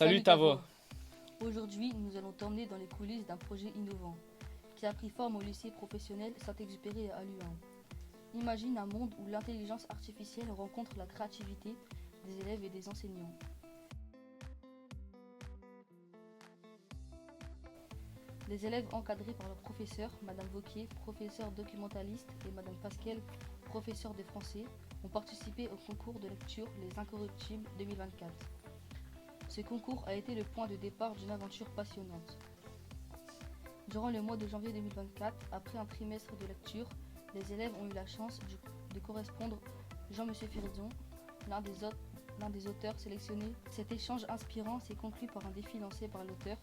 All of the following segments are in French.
Salut Tavo. Aujourd'hui, nous allons t'emmener dans les coulisses d'un projet innovant qui a pris forme au lycée professionnel Saint-Exupéry à Lyon. Imagine un monde où l'intelligence artificielle rencontre la créativité des élèves et des enseignants. Les élèves encadrés par leur professeur, Madame Vauquier, professeur documentaliste, et Madame Pasquel, professeur de français, ont participé au concours de lecture Les Incorruptibles 2024. Ce concours a été le point de départ d'une aventure passionnante. Durant le mois de janvier 2024, après un trimestre de lecture, les élèves ont eu la chance de correspondre Jean-Monsieur Firzon, l'un des auteurs sélectionnés. Cet échange inspirant s'est conclu par un défi lancé par l'auteur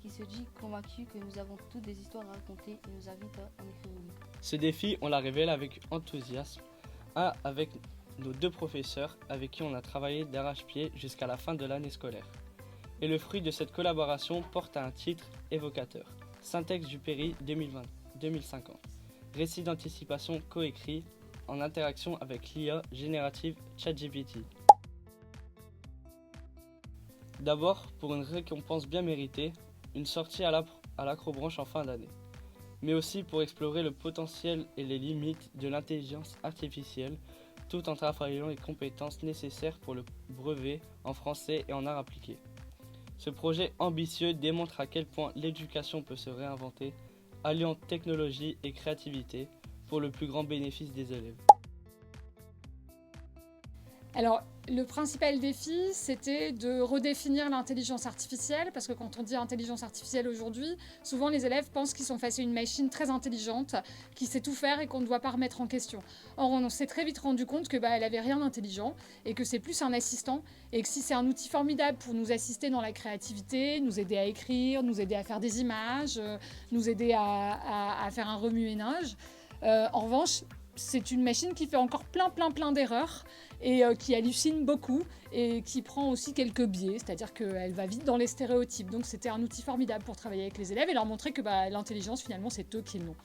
qui se dit convaincu que nous avons toutes des histoires à raconter et nous invite à en écrire une. Ce défi, on l'a révélé avec enthousiasme, avec nos deux professeurs avec qui on a travaillé d'arrache-pied jusqu'à la fin de l'année scolaire. Et le fruit de cette collaboration porte à un titre évocateur, Saint-Exupéry 2050, récit d'anticipation coécrit en interaction avec l'IA générative ChatGPT. D'abord, pour une récompense bien méritée, une sortie à l'acrobranche en fin d'année, mais aussi pour explorer le potentiel et les limites de l'intelligence artificielle, tout en travaillant les compétences nécessaires pour le brevet en français et en arts appliqués. Ce projet ambitieux démontre à quel point l'éducation peut se réinventer, alliant technologie et créativité pour le plus grand bénéfice des élèves. Alors, le principal défi, c'était de redéfinir l'intelligence artificielle, parce que quand on dit intelligence artificielle aujourd'hui, souvent les élèves pensent qu'ils sont face à une machine très intelligente, qui sait tout faire et qu'on ne doit pas remettre en question. Or, on s'est très vite rendu compte que elle n'avait rien d'intelligent, et que c'est plus un assistant, et que si c'est un outil formidable pour nous assister dans la créativité, nous aider à écrire, nous aider à faire des images, nous aider à faire un remue-ménage, en revanche, c'est une machine qui fait encore plein d'erreurs et qui hallucine beaucoup et qui prend aussi quelques biais, c'est-à-dire qu'elle va vite dans les stéréotypes. Donc c'était un outil formidable pour travailler avec les élèves et leur montrer que l'intelligence finalement c'est eux qui l'ont.